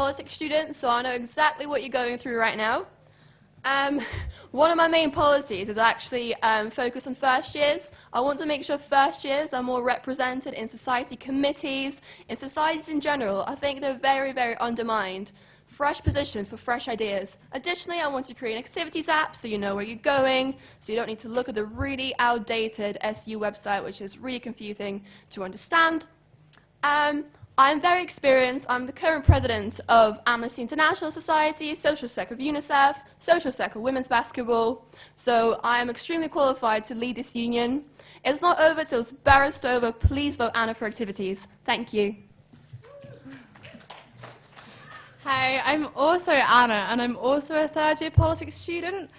politics student, so I know exactly what you're going through right now. One of my main policies is actually focus on first years. I want to make sure first years are more represented in society committees, in societies in general. I think they're very, very undermined. Fresh positions for fresh ideas. Additionally, I want to create an activities app so you know where you're going, so you don't need to look at the really outdated SU website, which is really confusing to understand. I'm very experienced. I'm the current president of Amnesty International Society, social sec of UNICEF, social sec of women's basketball, so I am extremely qualified to lead this union. It's not over till it's barraged over. Please vote Anna for activities. Thank you. Hi, I'm also Anna, and I'm also a third-year politics student.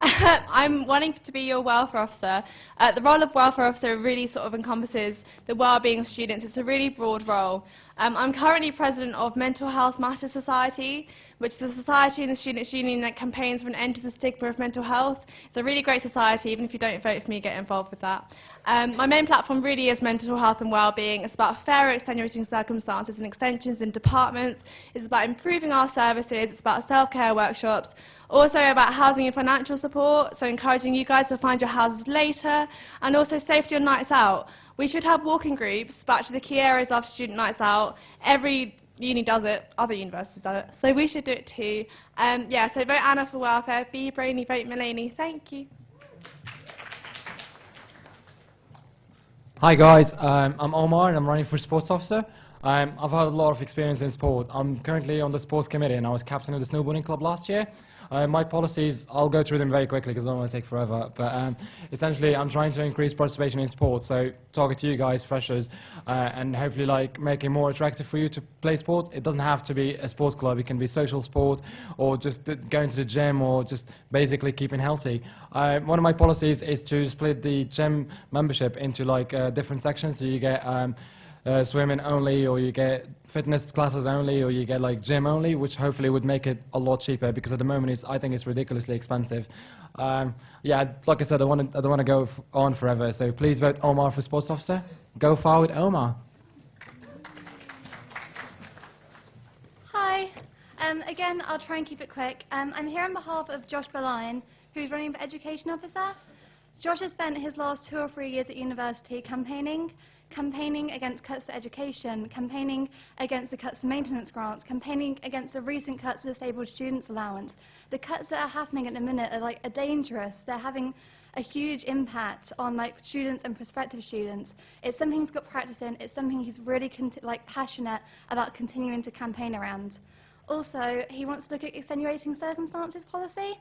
I'm wanting to be your welfare officer. The role of welfare officer really sort of encompasses the well-being of students. It's a really broad role. I'm currently president of Mental Health Matters Society, which is a society in the Students' Union that campaigns for an end to the stigma of mental health. It's a really great society. Even if you don't vote for me, get involved with that. My main platform really is mental health and well-being. It's about fairer extenuating circumstances and extensions in departments. It's about improving our services. It's about self-care workshops. Also about housing and financial support, so encouraging you guys to find your houses later, and also safety on nights out. We should have walking groups back to the key areas of student nights out. Every uni does it, other universities do it, so we should do it too. So vote Anna for welfare, be brainy, vote Mulaney. Thank you. Hi guys, I'm Omar and I'm running for sports officer. I've had a lot of experience in sport. I'm currently on the sports committee and I was captain of the snowboarding club last year. My policies, I'll go through them very quickly because I don't want to take forever, but essentially I'm trying to increase participation in sports, so talking to you guys, freshers, and hopefully like make it more attractive for you to play sports. It doesn't have to be a sports club, it can be social sport or just going to the gym or just basically keeping healthy. One of my policies is to split the gym membership into like different sections, so you get swimming only, or you get fitness classes only, or you get like gym only, which hopefully would make it a lot cheaper, because at the moment I think it's ridiculously expensive. Yeah, like I said, I don't want to go on forever, so please vote Omar for sports officer. Go forward, Omar. Hi. Again, I'll try and keep it quick. I'm here on behalf of Josh Berline, who's running for education officer. Josh has spent his last 2 or 3 years at university campaigning against cuts to education, campaigning against the cuts to maintenance grants, campaigning against the recent cuts to disabled students allowance. The cuts that are happening at the minute are dangerous. They're having a huge impact on students and prospective students. It's something he's got practice in. It's something he's really passionate about continuing to campaign around. Also, he wants to look at extenuating circumstances policy.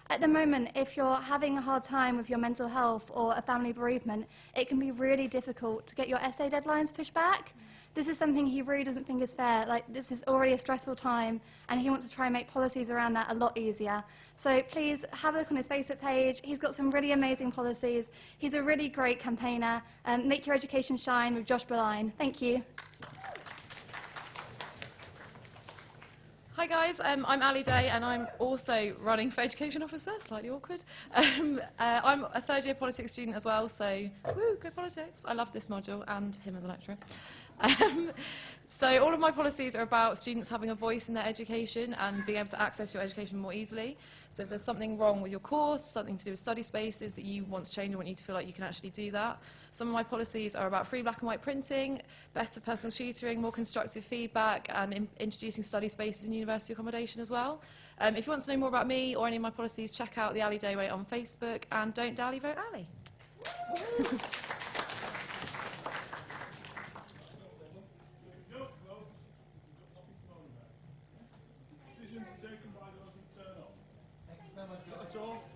At the moment, if you're having a hard time with your mental health or a family bereavement, it can be really difficult to get your essay deadlines pushed back. This is something he really doesn't think is fair. This is already a stressful time, and he wants to try and make policies around that a lot easier. So please have a look on his Facebook page. He's got some really amazing policies. He's a really great campaigner. Make your education shine with Josh Berline. Thank you. Hi guys, I'm Ali Day and I'm also running for education officer, slightly awkward. I'm a third year politics student as well, so woo, go politics. I love this module and him as a lecturer. So all of my policies are about students having a voice in their education and being able to access your education more easily. So if there's something wrong with your course, something to do with study spaces that you want to change, I want you to feel like you can actually do that. Some of my policies are about free black and white printing, better personal tutoring, more constructive feedback, and introducing study spaces in university accommodation as well. If you want to know more about me or any of my policies, check out the Ali Day Way on Facebook, and don't dally, vote Ali.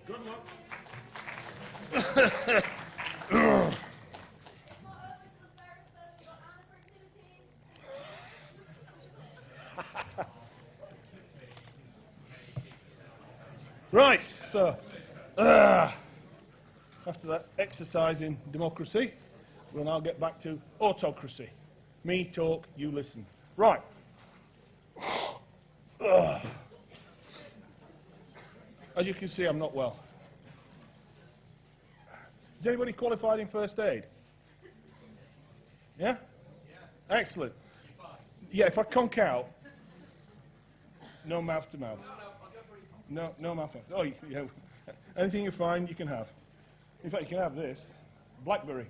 Good luck. Right, so after that exercise in democracy, we'll now get back to autocracy. Me talk, you listen. Right. As you can see, I'm not well. Is anybody qualified in first aid? Yeah? Excellent. Yeah, if I conk out, No mouth to mouth. No, no mouth to mouth. Oh, yeah. Anything you find, you can have. In fact, you can have this. BlackBerry.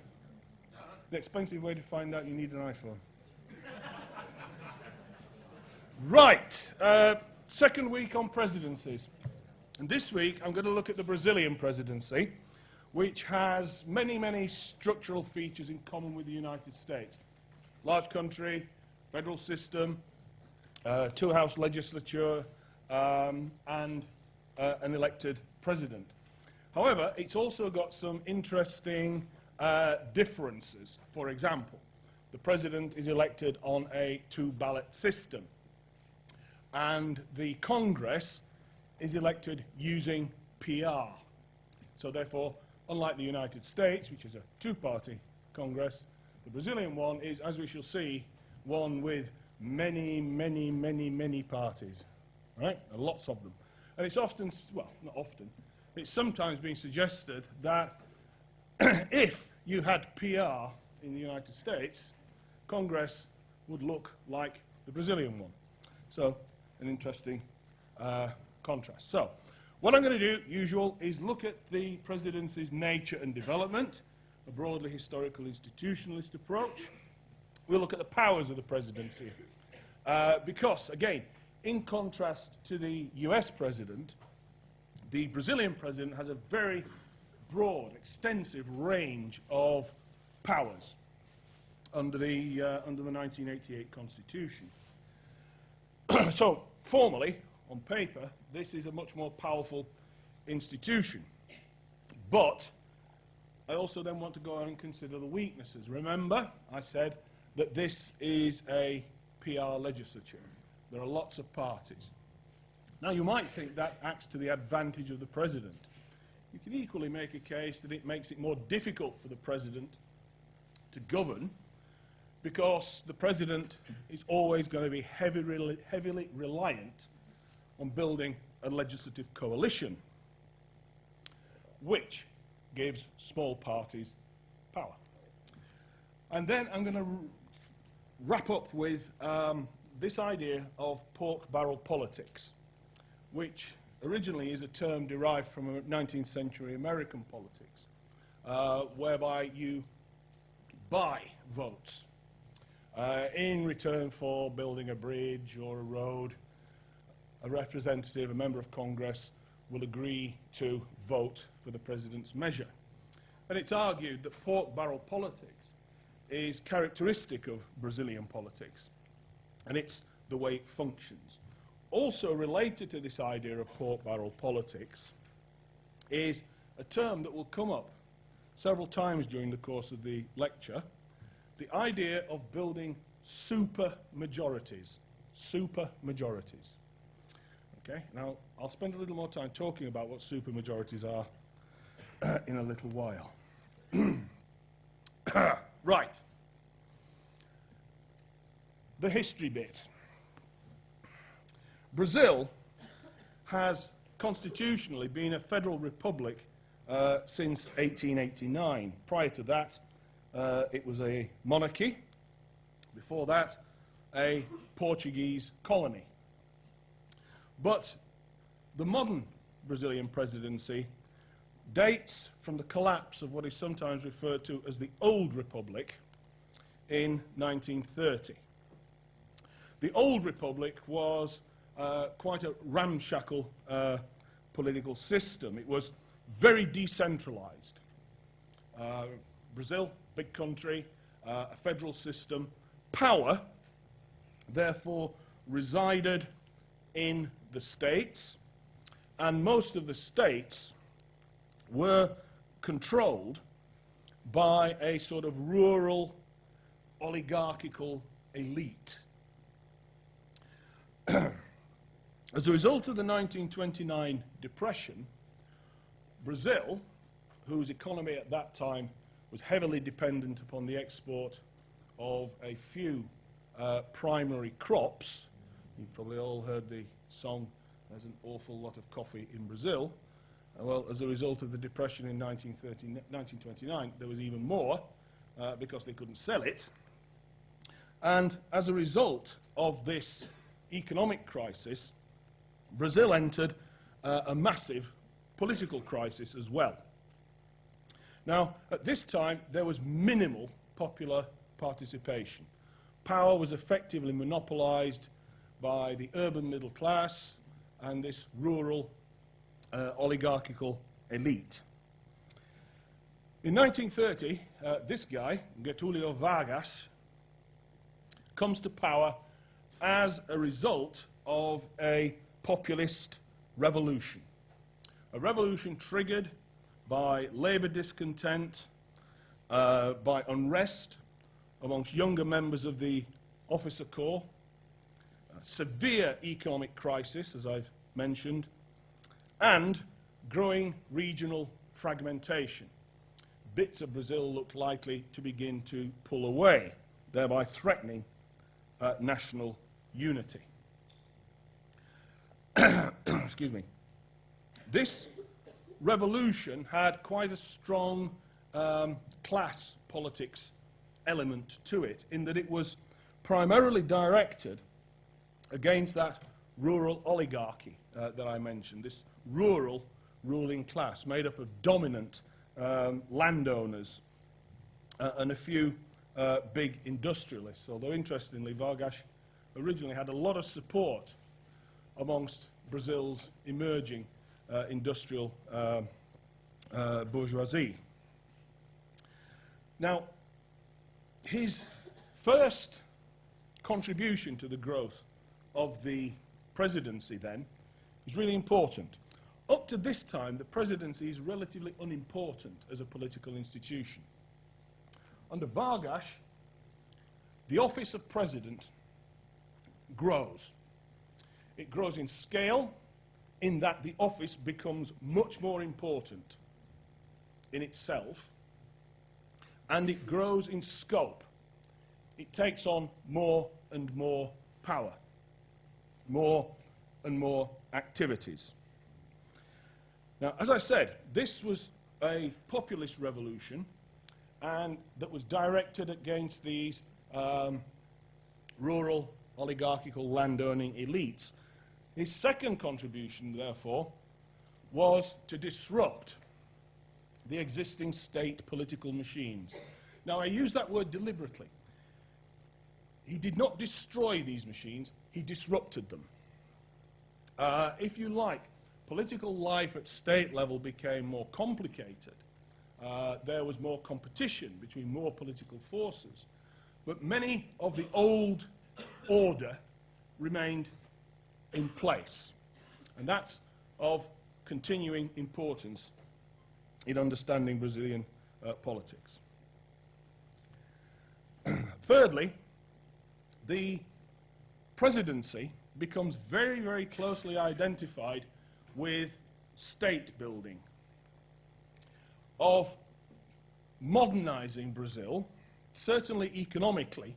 The expensive way to find out you need an iPhone. Right. Second week on presidencies. And this week, I'm going to look at the Brazilian presidency, which has many, many structural features in common with the United States. Large country, federal system, two-house legislature, and an elected president. However, it's also got some interesting differences. For example, the president is elected on a two-ballot system, and the Congress is elected using PR. So therefore, unlike the United States, which is a two-party Congress, the Brazilian one is, as we shall see, one with many, many, many, many parties, right? And lots of them. And it's often, well, not often, it's sometimes been suggested that if you had PR in the United States, Congress would look like the Brazilian one. So, an interesting contrast. So, what I'm going to do, usual, is look at the presidency's nature and development, a broadly historical institutionalist approach. We'll look at the powers of the presidency. Because, again, in contrast to the US president, the Brazilian president has a very broad, extensive range of powers under the 1988 Constitution. So, formally, on paper, this is a much more powerful institution. But I also then want to go on and consider the weaknesses. Remember, I said that this is a PR legislature. There are lots of parties. Now, you might think that acts to the advantage of the president. You can equally make a case that it makes it more difficult for the president to govern, because the president is always going to be heavily reliant on building a legislative coalition, which gives small parties power. And then I'm going to wrap up with this idea of pork barrel politics, which originally is a term derived from 19th century American politics, whereby you buy votes in return for building a bridge or a road. A representative, a member of Congress, will agree to vote for the president's measure. And it's argued that pork barrel politics is characteristic of Brazilian politics, and it's the way it functions. Also related to this idea of pork barrel politics is a term that will come up several times during the course of the lecture, the idea of building super majorities. Super majorities. Okay, now I'll spend a little more time talking about what supermajorities are in a little while. Right. The history bit. Brazil has constitutionally been a federal republic since 1889. Prior to that, it was a monarchy. Before that, a Portuguese colony. But the modern Brazilian presidency dates from the collapse of what is sometimes referred to as the Old Republic in 1930. The Old Republic was quite a ramshackle political system. It was very decentralized. Brazil, big country, a federal system. Power, therefore, resided in the states, and most of the states were controlled by a sort of rural oligarchical elite. As a result of the 1929 depression, Brazil, whose economy at that time was heavily dependent upon the export of a few primary crops. You've probably all heard the song, "There's an awful lot of coffee in Brazil." Well, as a result of the depression in 1929, there was even more because they couldn't sell it. And as a result of this economic crisis, Brazil entered a massive political crisis as well. Now, at this time, there was minimal popular participation. Power was effectively monopolised by the urban middle class and this rural oligarchical elite. In 1930, this guy, Getúlio Vargas, comes to power as a result of a populist revolution. A revolution triggered by labour discontent, by unrest amongst younger members of the officer corps, severe economic crisis, as I've mentioned, and growing regional fragmentation. Bits of Brazil looked likely to begin to pull away, thereby threatening national unity. Excuse me. This revolution had quite a strong class politics element to it, in that it was primarily directed against that rural oligarchy that I mentioned, this rural ruling class made up of dominant landowners and a few big industrialists, although interestingly Vargas originally had a lot of support amongst Brazil's emerging industrial bourgeoisie. Now, his first contribution to the growth of the presidency then is really important. Up to this time, the presidency is relatively unimportant as a political institution. Under Vargas, the office of president grows. It grows in scale, in that the office becomes much more important in itself, and it grows in scope. It takes on more and more power, more and more activities. Now, as I said, this was a populist revolution, and that was directed against these rural oligarchical landowning elites. His second contribution, therefore, was to disrupt the existing state political machines. Now, I use that word deliberately. He did not destroy these machines, he disrupted them. If you like, political life at state level became more complicated. There was more competition between more political forces. But many of the old order remained in place. And that's of continuing importance in understanding Brazilian politics. Thirdly, the presidency becomes very, very closely identified with state building, of modernizing Brazil, certainly economically,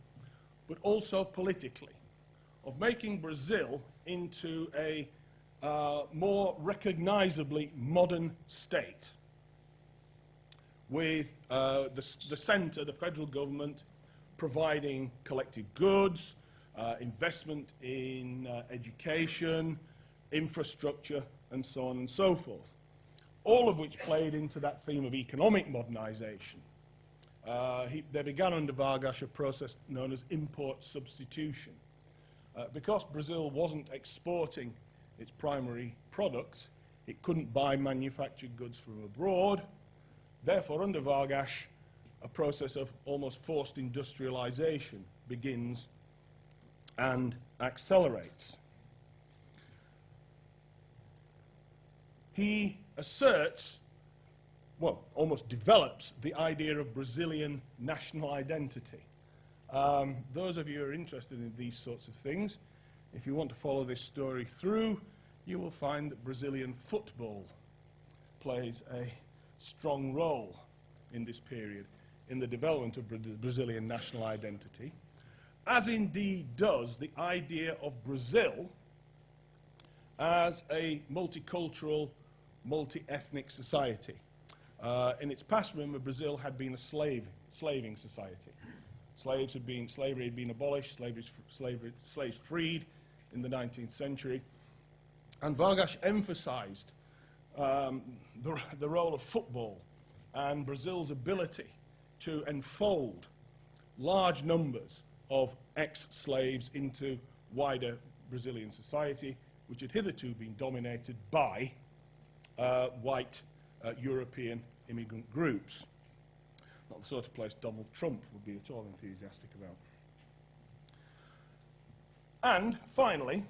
but also politically, of making Brazil into a more recognizably modern state, with the centre, the federal government, providing collective goods, investment in education, infrastructure, and so on and so forth, all of which played into that theme of economic modernisation. They began under Vargas a process known as import substitution. Because Brazil wasn't exporting its primary products, it couldn't buy manufactured goods from abroad. Therefore, under Vargas, a process of almost forced industrialisation begins and accelerates. He asserts, well, almost develops the idea of Brazilian national identity. Those of you who are interested in these sorts of things, if you want to follow this story through, you will find that Brazilian football plays a strong role in this period in the development of Brazilian national identity, as indeed does the idea of Brazil as a multicultural, multi-ethnic society. In its past, remember, Brazil had been a slaving society. Slavery had been abolished, slaves freed in the 19th century, And Vargas emphasized the role of football and Brazil's ability to enfold large numbers of ex-slaves into wider Brazilian society, which had hitherto been dominated by white European immigrant groups. Not the sort of place Donald Trump would be at all enthusiastic about. And finally,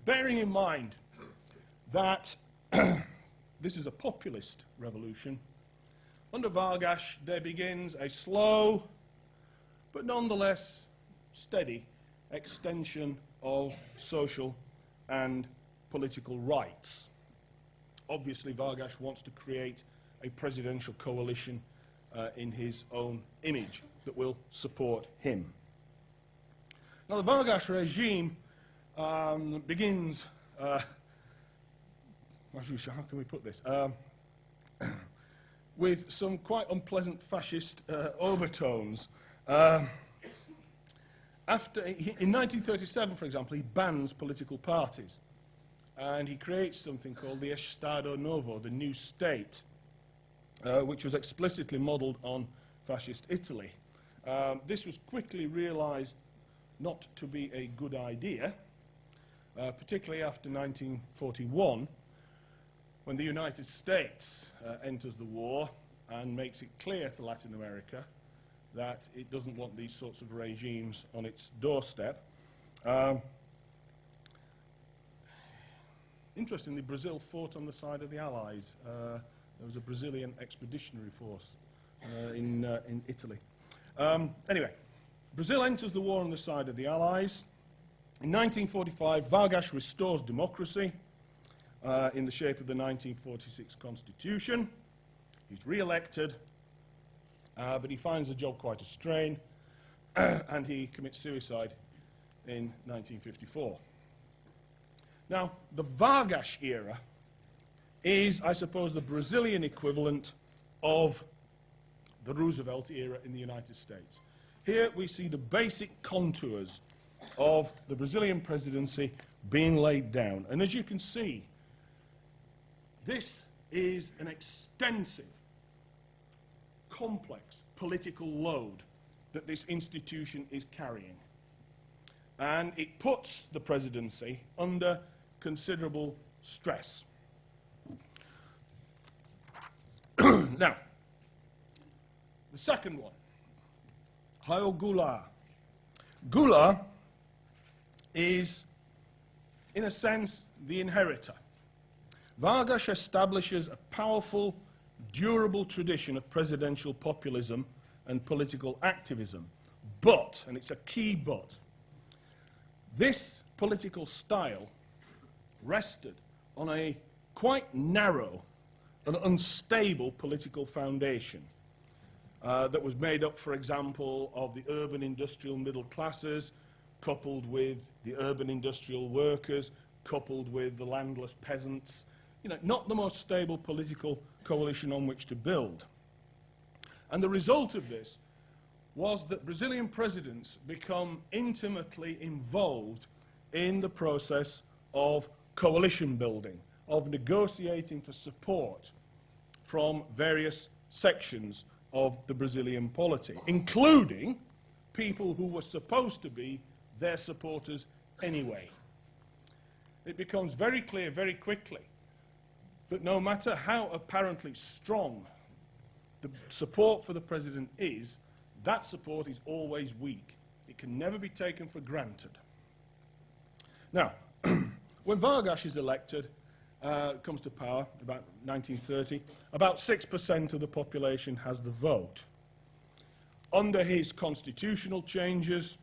bearing in mind that this is a populist revolution, under Vargas there begins a slow but nonetheless steady extension of social and political rights. Obviously, Vargas wants to create a presidential coalition in his own image that will support him. Now, the Vargas regime begins, how can we put this, with some quite unpleasant fascist overtones. In 1937, for example, he bans political parties, and he creates something called the Estado Novo, the new state, which was explicitly modelled on fascist Italy. This was quickly realised not to be a good idea, particularly after 1941, when the United States enters the war and makes it clear to Latin America that it doesn't want these sorts of regimes on its doorstep. Interestingly, Brazil fought on the side of the Allies. There was a Brazilian expeditionary force in Italy. Anyway, Brazil enters the war on the side of the Allies. In 1945, Vargas restores democracy in the shape of the 1946 Constitution. He's re-elected, but he finds the job quite a strain, and he commits suicide in 1954. Now, the Vargas era is, I suppose, the Brazilian equivalent of the Roosevelt era in the United States. Here we see the basic contours of the Brazilian presidency being laid down. And as you can see, this is an extensive, complex political load that this institution is carrying. And it puts the presidency under considerable stress. Now, the second one, Raul Goulart. Goulart is, in a sense, the inheritor. Vargas establishes a powerful, durable tradition of presidential populism and political activism. But, and it's a key but, this political style rested on a quite narrow and unstable political foundation that was made up, for example, of the urban industrial middle classes, coupled with the urban industrial workers, coupled with the landless peasants. You know, not the most stable political coalition on which to build. And the result of this was that Brazilian presidents become intimately involved in the process of coalition building, of negotiating for support from various sections of the Brazilian polity, including people who were supposed to be their supporters anyway. It becomes very clear very quickly that no matter how apparently strong the support for the president is, that support is always weak. It can never be taken for granted. Now, when Vargas is elected, comes to power, about 1930, about 6% of the population has the vote. Under his constitutional changes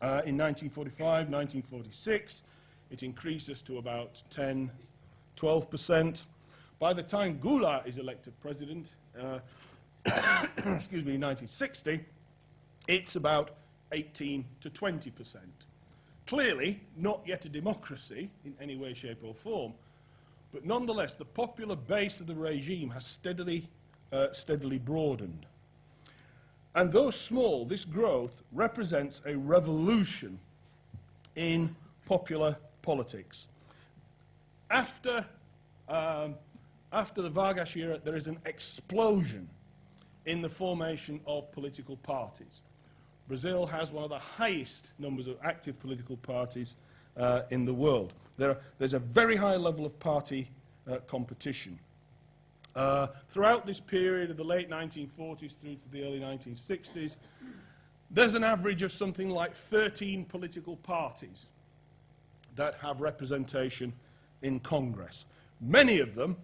in 1945, 1946, it increases to about 10, 12%. By the time Goulart is elected president, excuse me, in 1960, it's about 18 to 20%. Clearly, not yet a democracy in any way, shape or form, but nonetheless, the popular base of the regime has steadily broadened. And though small, this growth represents a revolution in popular politics. after the Vargas era, there is an explosion in the formation of political parties. Brazil has one of the highest numbers of active political parties in the world. There's a very high level of party competition. Throughout this period of the late 1940s through to the early 1960s, there's an average of something like 13 political parties that have representation in Congress. Many of them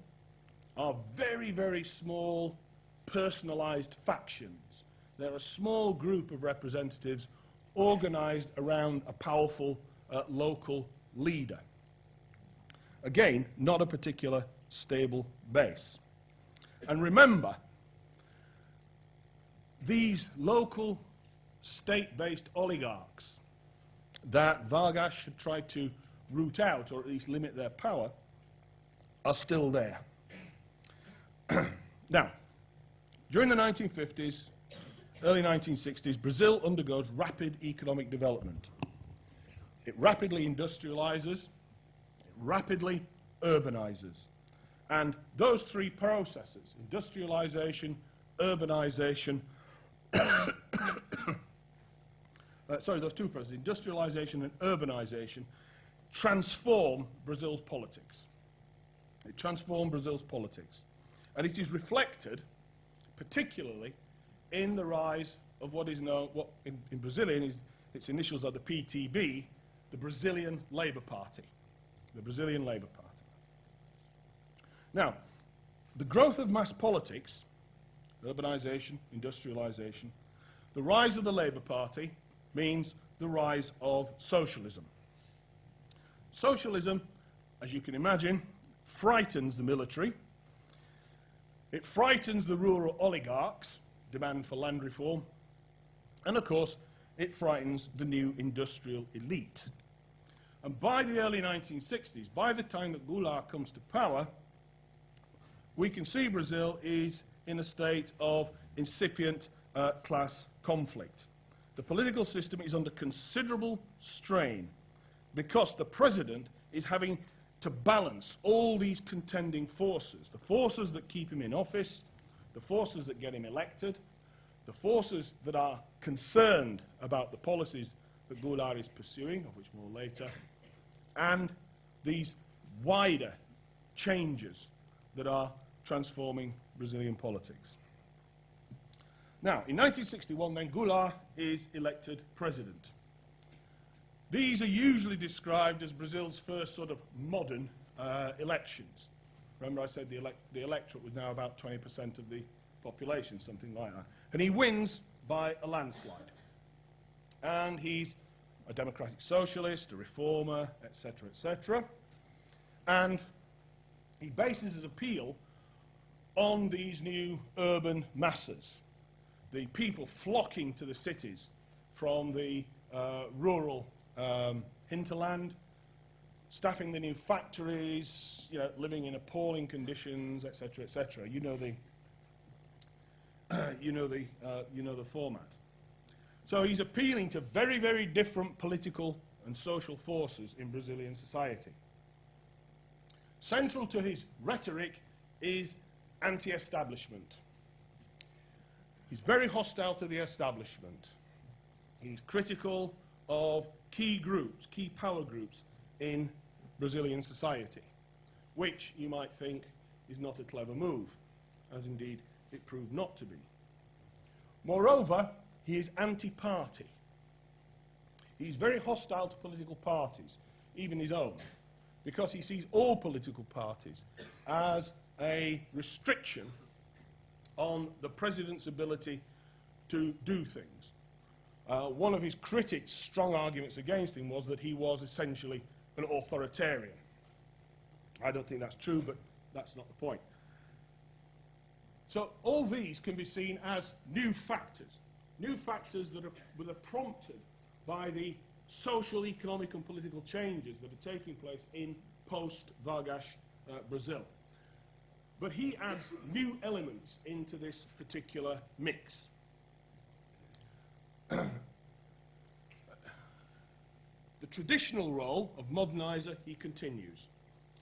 are very, very small, personalized factions. They're a small group of representatives organized around a powerful local leader. Again, not a particular stable base. And remember, these local state-based oligarchs that Vargas should try to root out, or at least limit their power, are still there. Now, during the 1950s, early 1960s, Brazil undergoes rapid economic development. It rapidly industrializes, it rapidly urbanizes. And those three processes, industrialization, urbanization, those two processes, industrialization and urbanization, transform Brazil's politics. It transformed Brazil's politics. And it is reflected particularly in the rise of what is known, in Brazilian, its initials are the PTB, the Brazilian Labour Party. The Brazilian Labour Party. Now, the growth of mass politics, urbanization, industrialization, the rise of the Labour Party means the rise of socialism. Socialism, as you can imagine, frightens the military. It frightens the rural oligarchs, demand for land reform, and of course it frightens the new industrial elite. And by the early 1960s, by the time that Goulart comes to power, we can see Brazil is in a state of incipient class conflict. The political system is under considerable strain because the president is having to balance all these contending forces, the forces that keep him in office, the forces that get him elected, the forces that are concerned about the policies that Goulart is pursuing, of which more later, and these wider changes that are transforming Brazilian politics. Now, in 1961, then, Goulart is elected president. These are usually described as Brazil's first sort of modern elections. Remember I said the electorate was now about 20% of the population, something like that. And he wins by a landslide. And he's a democratic socialist, a reformer, etc., etc. And he bases his appeal on these new urban masses, the people flocking to the cities from the rural hinterland, staffing the new factories, living in appalling conditions, etc., etc. You know the format. So he's appealing to very, very different political and social forces in Brazilian society. Central to his rhetoric is anti-establishment. He's very hostile to the establishment. He's critical of key groups, key power groups in Brazilian society, which you might think is not a clever move, as indeed it proved not to be. Moreover, he is anti-party. He's very hostile to political parties, even his own, because he sees all political parties as a restriction on the president's ability to do things. One of his critics' strong arguments against him was that he was essentially an authoritarian. I don't think that's true, but that's not the point. So all these can be seen as new factors that are prompted by the social, economic and political changes that are taking place in post-Vargas Brazil. But he adds new elements into this particular mix. The traditional role of modernizer he continues.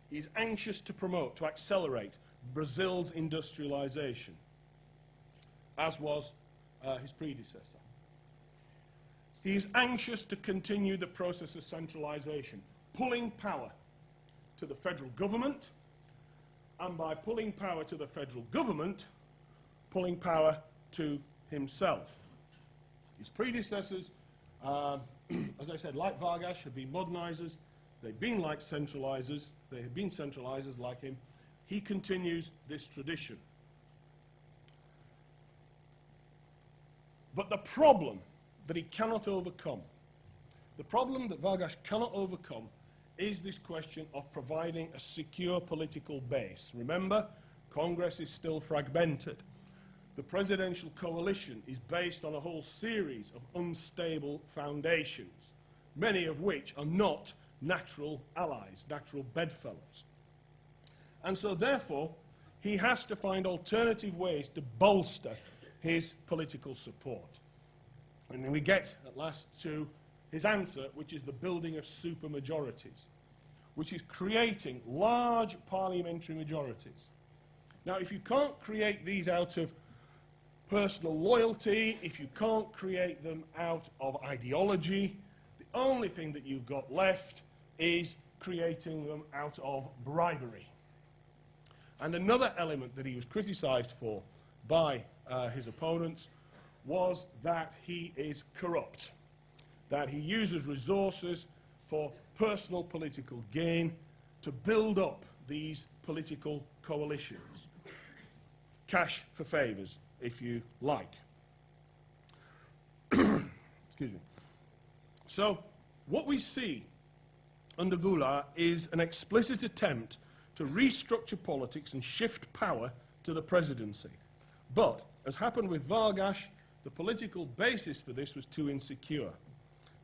He's anxious to promote, to accelerate Brazil's industrialization, as was his predecessor. He's anxious to continue the process of centralization, pulling power to the federal government, and by pulling power to the federal government, pulling power to himself. His predecessors, as I said, like Vargas, have been modernizers. They've been like centralizers. They have been centralizers like him. He continues this tradition. But the problem that he cannot overcome, the problem that Vargas cannot overcome, is this question of providing a secure political base. Remember, Congress is still fragmented. The presidential coalition is based on a whole series of unstable foundations, many of which are not natural allies, natural bedfellows. And so therefore, he has to find alternative ways to bolster his political support. And then we get at last to his answer, which is the building of supermajorities, which is creating large parliamentary majorities. Now, if you can't create these out of personal loyalty, if you can't create them out of ideology, the only thing that you've got left is creating them out of bribery. And another element that he was criticized for by his opponents was that he is corrupt, that he uses resources for personal political gain to build up these political coalitions. Cash for favours, if you like. Excuse me. So, what we see under Goulart is an explicit attempt to restructure politics and shift power to the presidency. But, as happened with Vargas, the political basis for this was too insecure.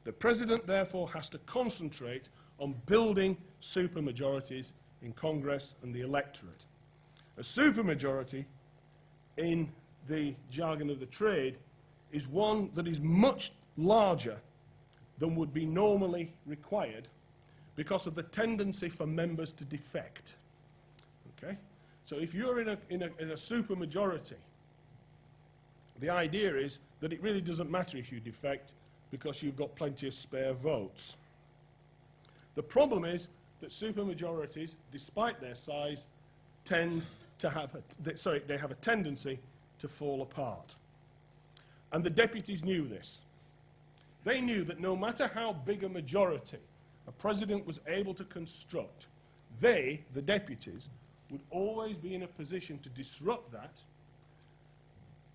The president, therefore, has to concentrate on building supermajorities in Congress and the electorate. A supermajority, in the jargon of the trade, is one that is much larger than would be normally required because of the tendency for members to defect. Okay? So if you're in a supermajority, the idea is that it really doesn't matter if you defect because you've got plenty of spare votes. The problem is that supermajorities, despite their size, tend to have they have a tendency to fall apart. And the deputies knew this. They knew that no matter how big a majority a president was able to construct, they, the deputies, would always be in a position to disrupt that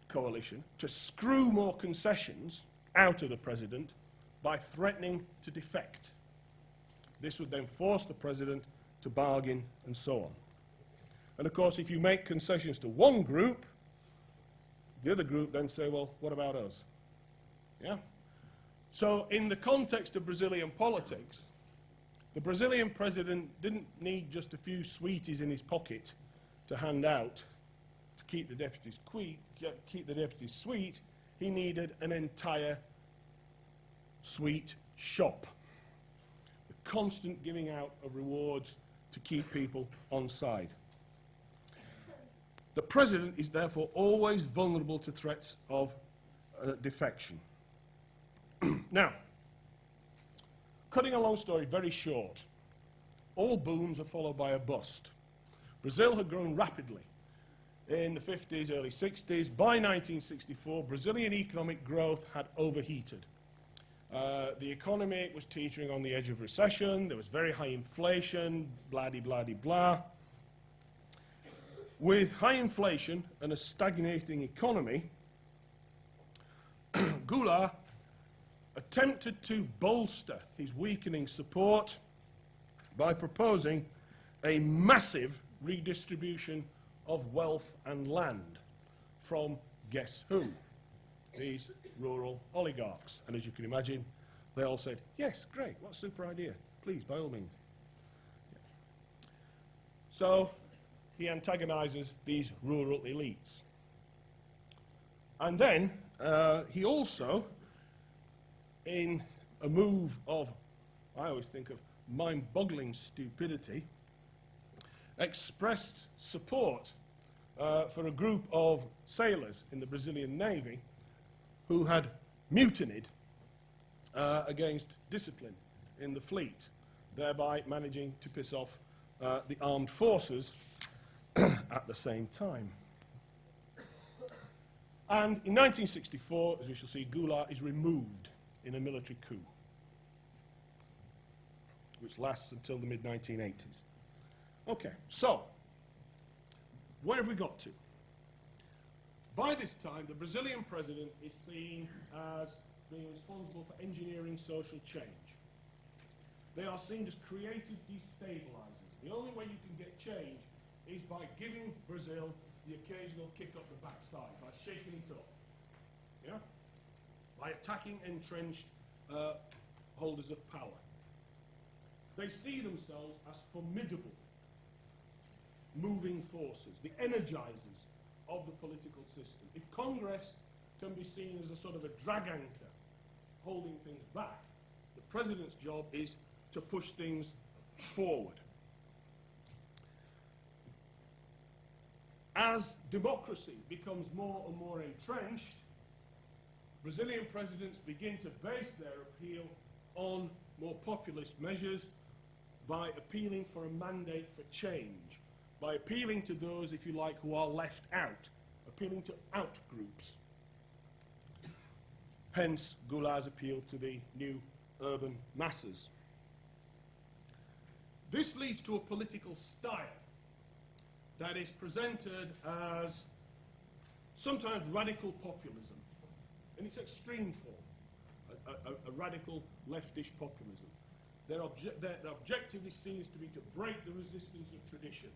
coalition, to screw more concessions out of the president by threatening to defect. This would then force the president to bargain and so on. And of course, if you make concessions to one group, the other group then say, well, what about us? Yeah? So in the context of Brazilian politics, the Brazilian president didn't need just a few sweeties in his pocket to hand out to keep the deputies sweet. He needed an entire sweet shop. The constant giving out of rewards to keep people on side. The president is therefore always vulnerable to threats of defection. Now, cutting a long story very short, all booms are followed by a bust. Brazil had grown rapidly in the 50s, early 60s. By 1964, Brazilian economic growth had overheated. The economy was teetering on the edge of recession. There was very high inflation, blah-de-blah-de-blah. With high inflation and a stagnating economy, Goulart attempted to bolster his weakening support by proposing a massive redistribution of wealth and land from, guess who? These rural oligarchs. And as you can imagine, they all said, yes, great, what a super idea. Please, by all means. Yeah. So he antagonizes these rural elites. And then he also, in a move of, I always think of mind-boggling stupidity, expressed support for a group of sailors in the Brazilian Navy who had mutinied against discipline in the fleet, thereby managing to piss off the armed forces at the same time. And in 1964, as we shall see, Goulart is removed in a military coup, which lasts until the mid-1980s. Okay, so, where have we got to? By this time, the Brazilian president is seen as being responsible for engineering social change. They are seen as creative destabilizers. The only way you can get change is by giving Brazil the occasional kick up the backside, by shaking it up, yeah? By attacking entrenched holders of power. They see themselves as formidable moving forces, the energizers of the political system. If Congress can be seen as a sort of a drag anchor holding things back, the president's job is to push things forward. As democracy becomes more and more entrenched, Brazilian presidents begin to base their appeal on more populist measures by appealing for a mandate for change, by appealing to those, if you like, who are left out, appealing to out-groups. Hence, Goulart's appeal to the new urban masses. This leads to a political style that is presented as sometimes radical populism, in its extreme form, a radical leftish populism. They're objectively seen as to be to break the resistance of tradition,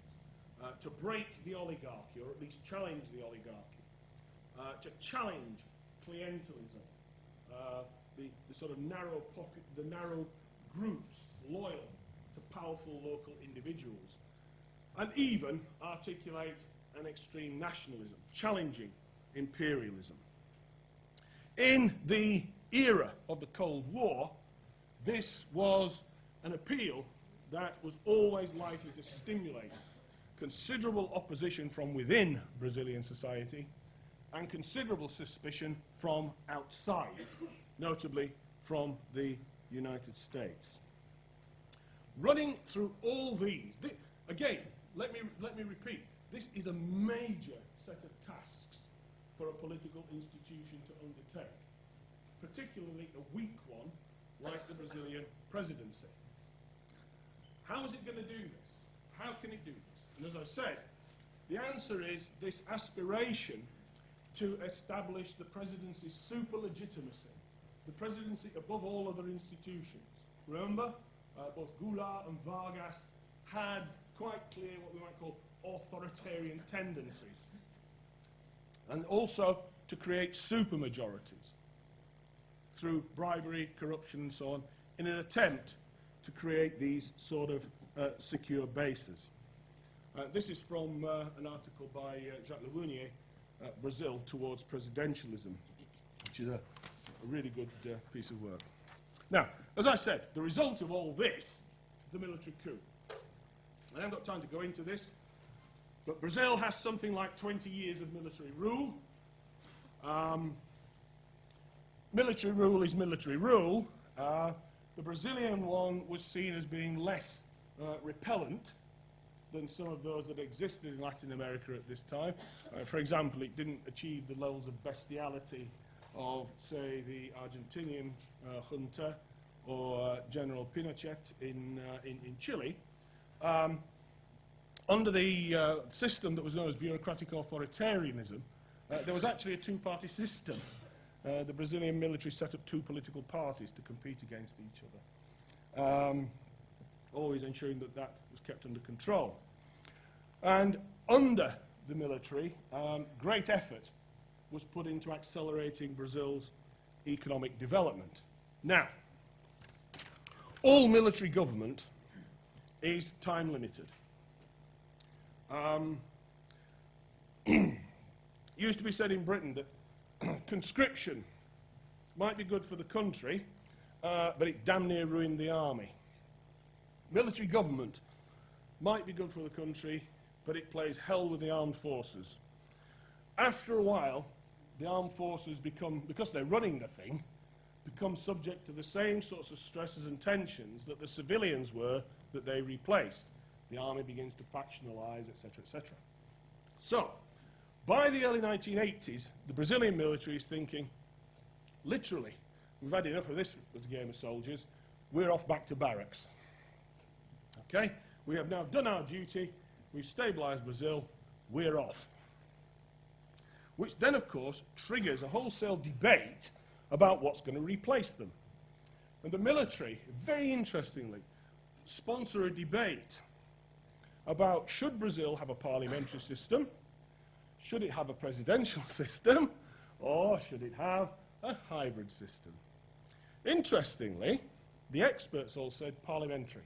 to break the oligarchy, or at least challenge the oligarchy, to challenge clientelism, the sort of narrow groups loyal to powerful local individuals, and even articulate an extreme nationalism, challenging imperialism. In the era of the Cold War, this was an appeal that was always likely to stimulate considerable opposition from within Brazilian society and considerable suspicion from outside, notably from the United States. Running through all these, again, let me repeat, this is a major set of tasks for a political institution to undertake, particularly a weak one like the Brazilian presidency. How is it going to do this? How can it do this? And as I've said, the answer is this aspiration to establish the presidency's super-legitimacy, the presidency above all other institutions. Remember, both Goulart and Vargas had quite clear what we might call authoritarian tendencies, and also to create supermajorities through bribery, corruption and so on, in an attempt to create these sort of secure bases. This is from an article by Jacques Lavounier, Brazil Towards Presidentialism, which is a really good piece of work. Now, as I said, the result of all this, the military coup. I haven't got time to go into this, but Brazil has something like 20 years of military rule. Military rule is military rule. The Brazilian one was seen as being less repellent than some of those that existed in Latin America at this time. For example, it didn't achieve the levels of bestiality of, say, the Argentinian junta or General Pinochet in Chile. Under the system that was known as bureaucratic authoritarianism, there was actually a two-party system. The Brazilian military set up two political parties to compete against each other, always ensuring that that was kept under control. And under the military, great effort was put into accelerating Brazil's economic development. Now, all military government is time-limited. Used to be said in Britain that conscription might be good for the country, but it damn near ruined the army. Military government might be good for the country, but it plays hell with the armed forces. After a while, the armed forces become, because they're running the thing, become subject to the same sorts of stresses and tensions that the civilians were that they replaced. The army begins to factionalize, etc., etc. So, by the early 1980s, the Brazilian military is thinking, literally, we've had enough of this as a game of soldiers, we're off back to barracks. Okay? We have now done our duty, we've stabilised Brazil, we're off. Which then, of course, triggers a wholesale debate about what's going to replace them. And the military, very interestingly, sponsor a debate about should Brazil have a parliamentary system, should it have a presidential system, or should it have a hybrid system. Interestingly, the experts all said parliamentary,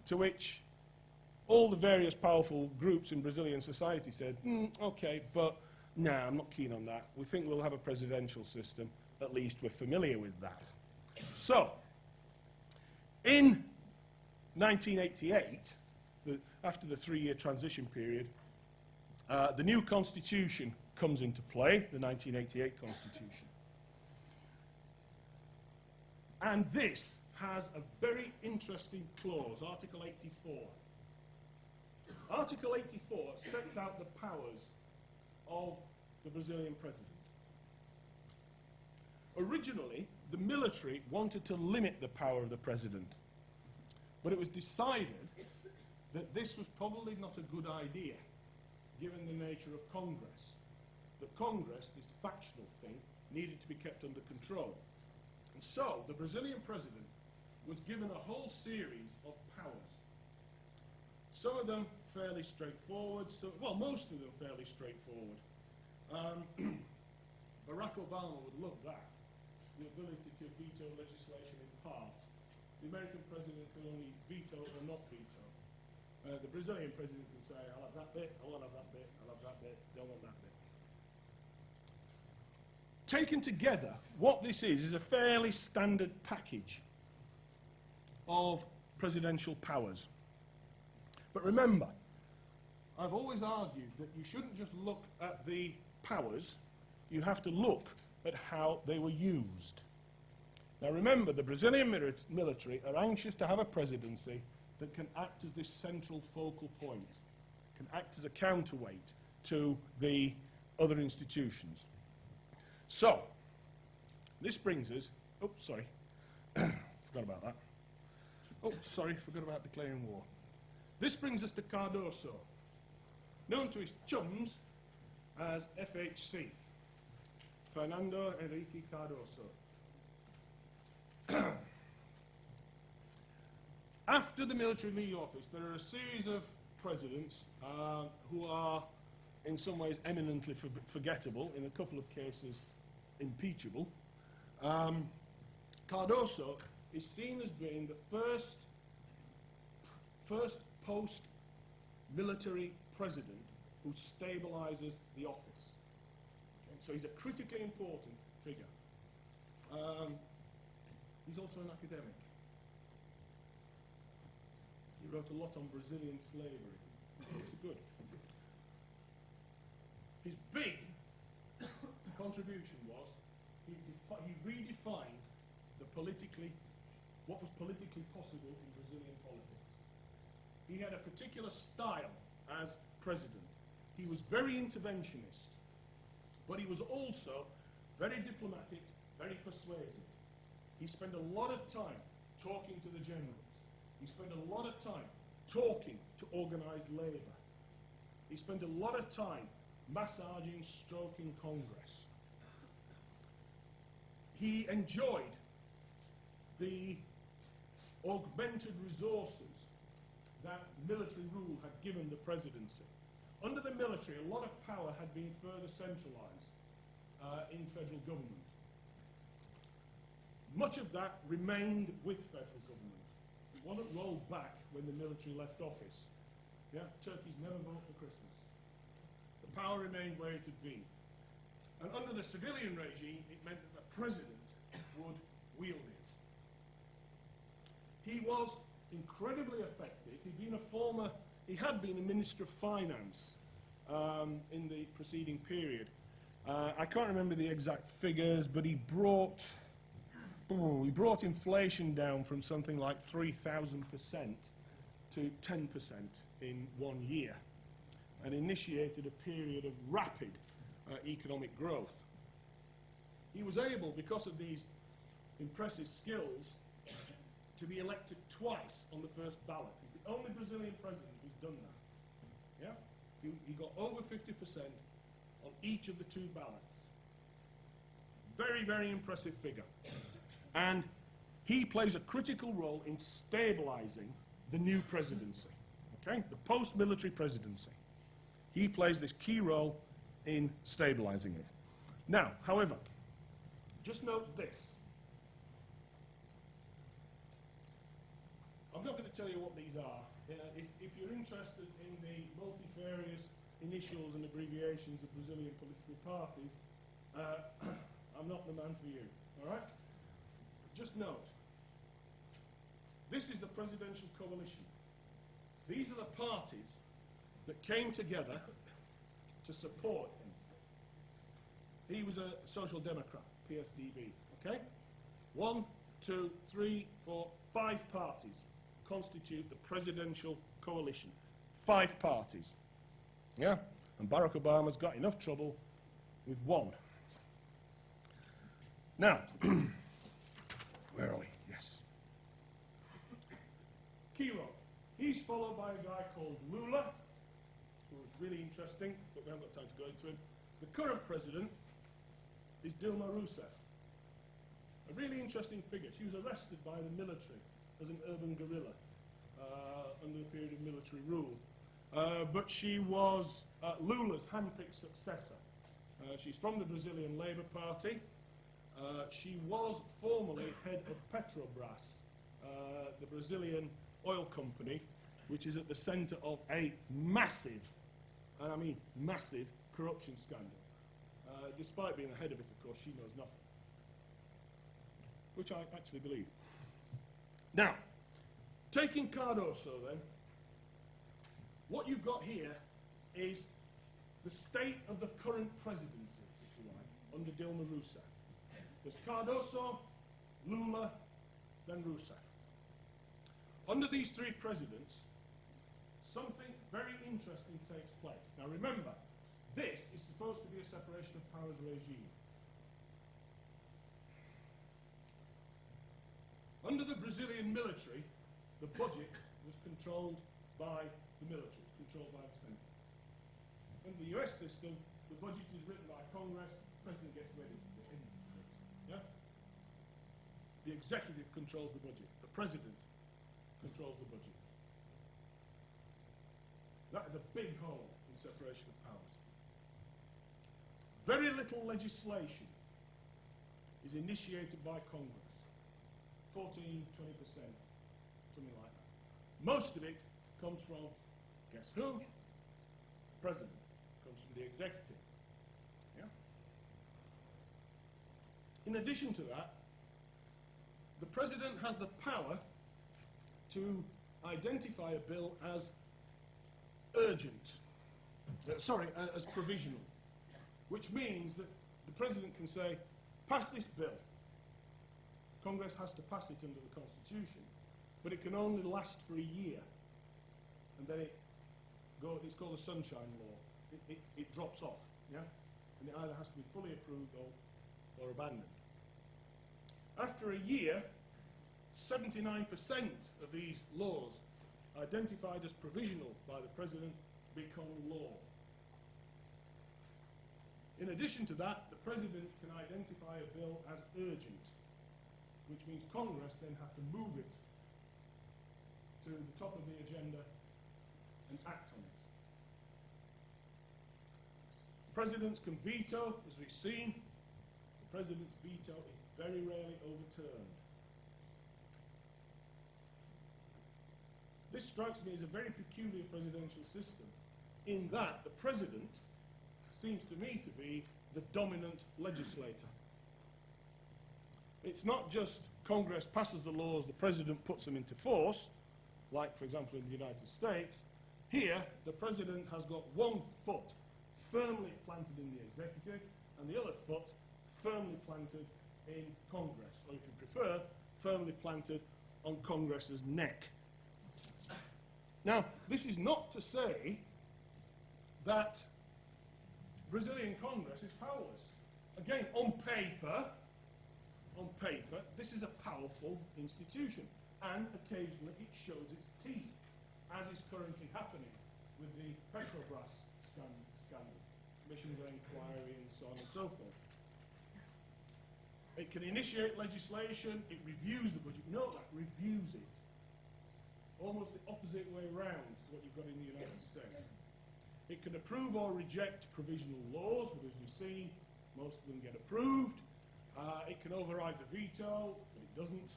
to which all the various powerful groups in Brazilian society said, okay, but no, I'm not keen on that. We think we'll have a presidential system. At least we're familiar with that. So, in 1988, after the 3-year transition period, the new constitution comes into play, the 1988 constitution. And this has a very interesting clause, Article 84. Article 84 sets out the powers of the Brazilian president. Originally, the military wanted to limit the power of the president, but it was decided that this was probably not a good idea, given the nature of Congress. That Congress, this factional thing, needed to be kept under control. And so, the Brazilian president was given a whole series of powers. Some of them fairly straightforward, well, most of them fairly straightforward. Barack Obama would love that, the ability to veto legislation in part. The American president can only veto or not veto. The Brazilian president can say, I'll have that bit, I won't have that bit, I'll have that bit, don't want that bit. Taken together, what this is a fairly standard package of presidential powers. But remember, I've always argued that you shouldn't just look at the powers, you have to look at how they were used. Now remember, the Brazilian military are anxious to have a presidency that can act as this central focal point, can act as a counterweight to the other institutions. So, this brings us, oops, sorry, forgot about that. Oh, sorry, forgot about declaring war. This brings us to Cardoso, known to his chums as FHC, Fernando Henrique Cardoso. After the military leave office, there are a series of presidents who are in some ways eminently forgettable, in a couple of cases impeachable. Cardoso is seen as being the first post-military president who stabilizes the office. Okay? So he's a critically important figure. He's also an academic. He wrote a lot on Brazilian slavery. It's good. His big contribution was he redefined what was politically possible in Brazilian politics. He had a particular style as president. He was very interventionist, but he was also very diplomatic, very persuasive. He spent a lot of time talking to the generals. He spent a lot of time talking to organized labor. He spent a lot of time massaging, stroking Congress. He enjoyed the augmented resources that military rule had given the presidency. Under the military, a lot of power had been further centralized in federal government. Much of that remained with federal government. It wasn't rolled back when the military left office. Yeah? Turkeys never vote for Christmas. The power remained where it had been. And under the civilian regime, it meant that the president would wield it. He was incredibly effective. He had been a Minister of Finance in the preceding period. I can't remember the exact figures, but he brought inflation down from something like 3,000% to 10% in 1 year, and initiated a period of rapid economic growth. He was able, because of these impressive skills, to be elected twice on the first ballot. He's the only Brazilian president who's done that. Yeah? He got over 50% on each of the 2 ballots. Very, very impressive figure. And he plays a critical role in stabilizing the new presidency, okay? The post-military presidency. He plays this key role in stabilizing it. Now, however, just note this. I'm not going to tell you what these are. If you're interested in the multifarious initials and abbreviations of Brazilian political parties, I'm not the man for you, all right? Just note, this is the presidential coalition. These are the parties that came together to support him. He was a social democrat, PSDB, okay? 1, 2, 3, 4, 5 parties constitute the presidential coalition. 5 parties. Yeah? And Barack Obama's got enough trouble with 1. Now, where are we? Yes. Key role. He's followed by a guy called Lula, who was really interesting, but we haven't got time to go into him. The current president is Dilma Rousseff. A really interesting figure. She was arrested by the military as an urban guerrilla under a period of military rule. But she was Lula's handpicked successor. She's from the Brazilian Labour Party. She was formerly head of Petrobras, the Brazilian oil company, which is at the centre of a massive, and I mean massive, corruption scandal. Despite being the head of it, of course, she knows nothing. Which I actually believe. Now, taking Cardoso then, what you've got here is the state of the current presidency, if you like, under Dilma Rousseff. There's Cardoso, Lula, then Rousseff. Under these 3 presidents, something very interesting takes place. Now remember, this is supposed to be a separation of powers regime. Under the Brazilian military, the budget was controlled by the military, controlled by the Senate. Under the US system, the budget is written by Congress, the President gets ready to end it. Yeah? The executive controls the budget, the President controls the budget. That is a big hole in separation of powers. Very little legislation is initiated by Congress. 14, 20%, something like that. Most of it comes from, guess who? The President. Comes from the executive. Yeah? In addition to that, the President has the power to identify a bill as urgent, as provisional, which means that the President can say, pass this bill. Congress has to pass it under the Constitution, but it can only last for a year, and then it's called the Sunshine Law. It drops off, yeah? And it either has to be fully approved or abandoned. After a year, 79% of these laws identified as provisional by the President become law. In addition to that, the President can identify a bill as urgent, which means Congress then have to move it to the top of the agenda and act on it. Presidents can veto, as we've seen. The President's veto is very rarely overturned. This strikes me as a very peculiar presidential system, in that the President seems to me to be the dominant legislator. It's not just Congress passes the laws, the President puts them into force. like, for example, in the United States, here the President has got one foot firmly planted in the executive and the other foot firmly planted in Congress, or if you prefer, firmly planted on Congress's neck. Now, this is not to say that Brazilian Congress is powerless. Again, on paper, this is a powerful institution, and occasionally it shows its teeth, as is currently happening with the Petrobras scandal, commissions of inquiry and so on and so forth. It can initiate legislation, it reviews the budget. Note that, reviews it. Almost the opposite way round to what you've got in the United States. It can approve or reject provisional laws, but as we've seen, most of them get approved. It can override the veto, but it doesn't.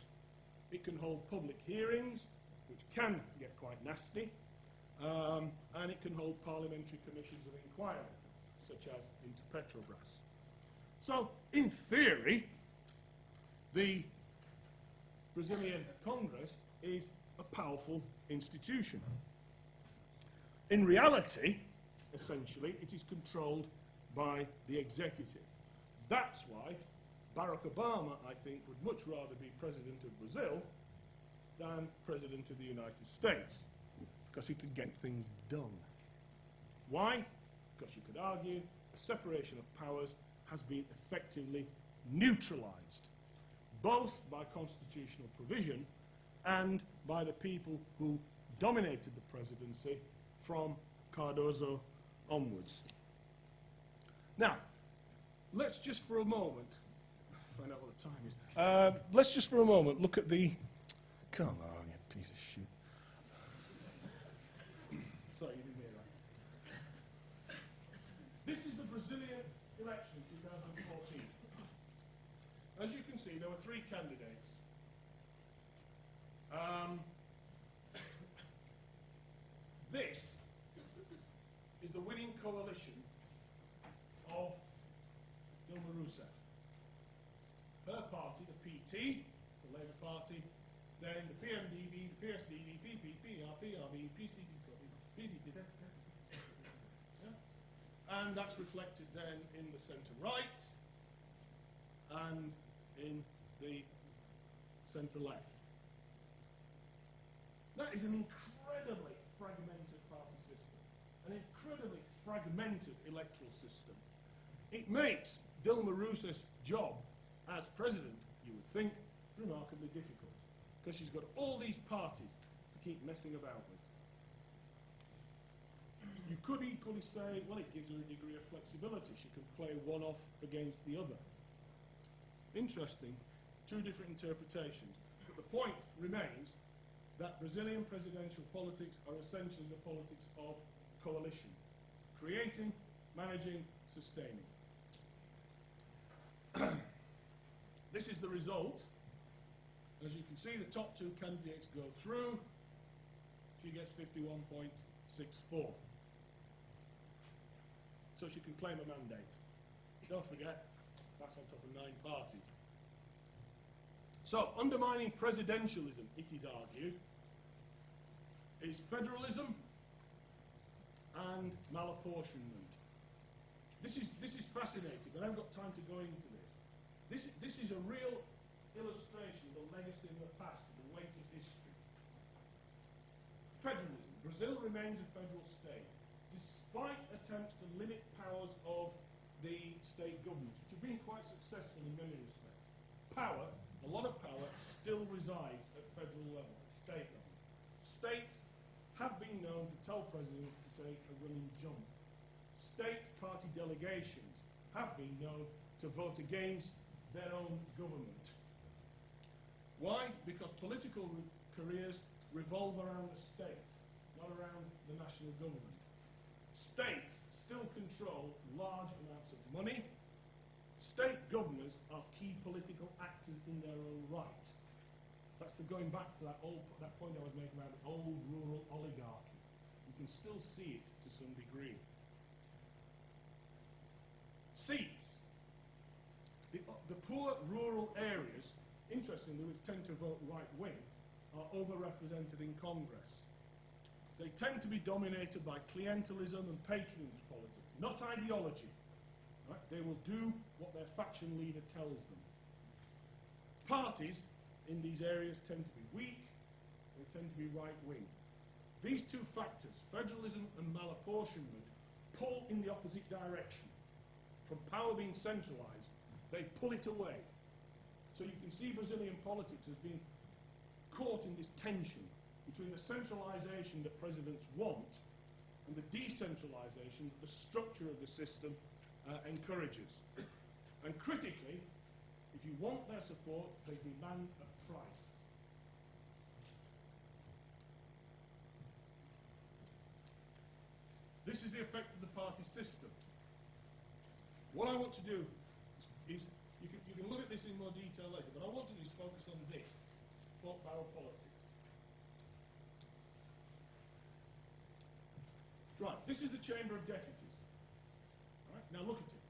It can hold public hearings, which can get quite nasty. And it can hold parliamentary commissions of inquiry, such as into Petrobras. So, in theory, the Brazilian Congress is a powerful institution. In reality, essentially, it is controlled by the executive. That's why Barack Obama, I think, would much rather be President of Brazil than President of the United States, because he could get things done. Why? Because you could argue the separation of powers has been effectively neutralized, both by constitutional provision and by the people who dominated the presidency from Cardozo onwards. Now, let's just for a moment, find out what the time is, let's just for a moment look at the, come on, you piece of shit. Sorry, you didn't hear that. This is the Brazilian election in 2014. As you can see, there were three candidates. This is the winning coalition of Dilma Rousseff. Her party, the PT, the Labour Party, then the PMDB, the PSDB, PP, PR, PRV, PCD, PDT, and that's reflected then in the centre-right and in the centre-left. That is an incredibly fragmented party system, an incredibly fragmented electoral system. It makes Dilma Rousseff's job as president, you would think, remarkably difficult, because she's got all these parties to keep messing about with. You could equally say, well, it gives her a degree of flexibility. She can play one off against the other. Interesting, two different interpretations. But the point remains that Brazilian presidential politics are essentially the politics of coalition. Creating, managing, sustaining. This is the result. As you can see, the top two candidates go through. She gets 51.64. So she can claim a mandate. Don't forget, that's on top of 9 parties. So, undermining presidentialism, it is argued, is federalism and malapportionment. This is fascinating, but I haven't got time to go into this. This is a real illustration of the legacy of the past, the weight of history. Federalism. Brazil remains a federal state, despite attempts to limit powers of the state governments, which have been quite successful in many respects. Power, a lot of power, still resides at federal level, at state level. States have been known to tell presidents to take a running jump. State party delegations have been known to vote against their own government. Why? Because political careers revolve around the state, not around the national government. States still control large amounts of money. State governors are key political actors in their own right. That's going back to that point I was making about the old rural oligarchy. You can still see it to some degree. Seats. The poor rural areas, interestingly, which tend to vote right-wing, are overrepresented in Congress. They tend to be dominated by clientelism and patronage politics, not ideology. Right? They will do what their faction leader tells them. Parties in these areas tend to be weak, they tend to be right-wing. These two factors, federalism and malapportionment, pull in the opposite direction. From power being centralised, they pull it away. So you can see Brazilian politics as being caught in this tension between the centralisation that presidents want and the decentralisation that the structure of the system encourages. And critically, if you want their support, they demand a price. This is the effect of the party system. What I want to do is, you can look at this in more detail later, but I want to do is focus on this, pork barrel politics. Right, this is the Chamber of Deputies. Right, now look at it.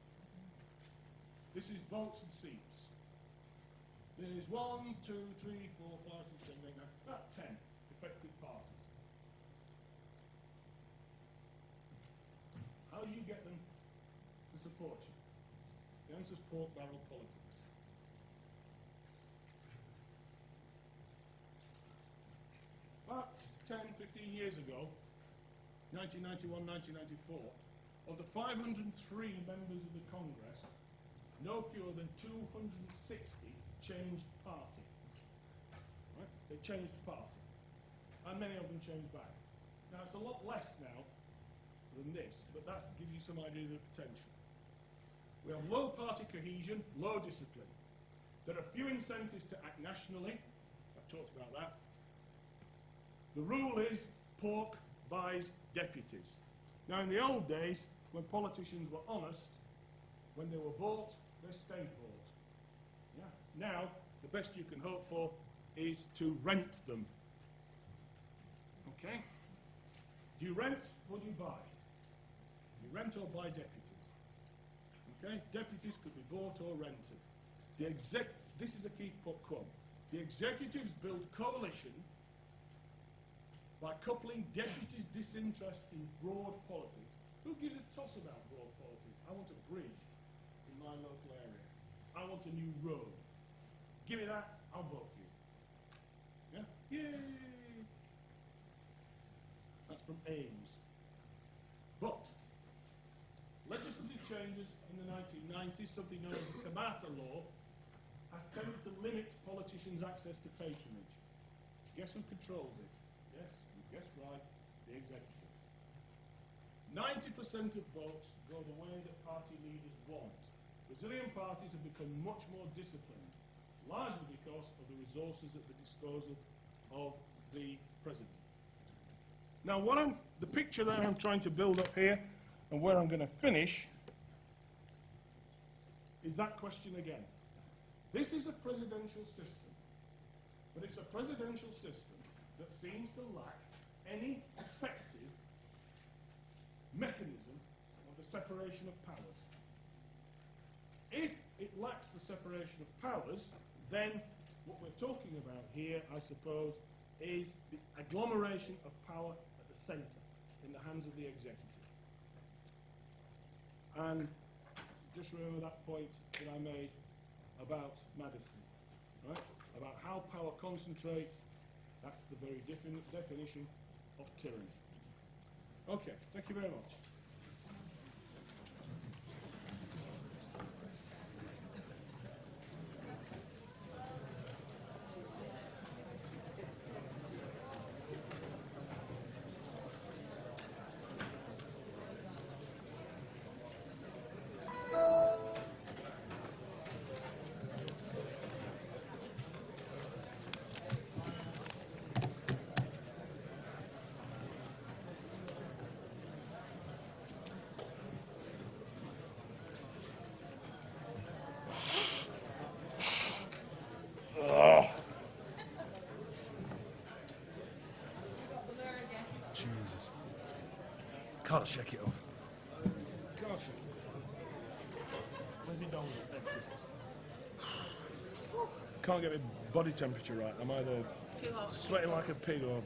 This is votes and seats. There's 1, 2, 3, 4, 5, 6, 7, 8, 9, about 10 effective parties. How do you get them to support you? The answer is pork barrel politics. About 10, 15 years ago, 1991, 1994, of the 503 members of the Congress, no fewer than 260 changed party. Right? They changed party. And many of them changed back. Now, it's a lot less now than this, but that gives you some idea of the potential. We have low party cohesion, low discipline. There are few incentives to act nationally. I've talked about that. The rule is pork buys deputies. Now, in the old days, when politicians were honest, when they were bought, they stayed bought. Yeah? Now, the best you can hope for is to rent them. Okay? Do you rent or do you buy? Do you rent or buy deputies? Okay? Deputies could be bought or rented. This is a key quote. The executives build coalition by coupling deputies' disinterest in broad politics. Who gives a toss about broad politics? I want a bridge in my local area. I want a new road. Give me that, I'll vote for you. Yeah? Yay! That's from Ames. But legislative changes in the 1990s, something known as the Kamata Law, has tended to limit politicians' access to patronage. Guess who controls it? Yes, you guessed right, the executive. 90% of votes go the way that party leaders want. Brazilian parties have become much more disciplined, largely because of the resources at the disposal of the president. Now, the picture that I'm trying to build up here, and where I'm going to finish, is that question again. This is a presidential system, but it's a presidential system that seems to lack any effective mechanism of the separation of powers. If it lacks the separation of powers, then what we're talking about here, I suppose, is the agglomeration of power at the centre, in the hands of the executive. And just remember that point that I made about Madison, right? About how power concentrates. That's the very definition of tyranny. Okay, thank you very much. Jesus. Can't shake it off. Gosh. Where's he done with it? Can't get my body temperature right. I'm either too hot. Sweating like a pig or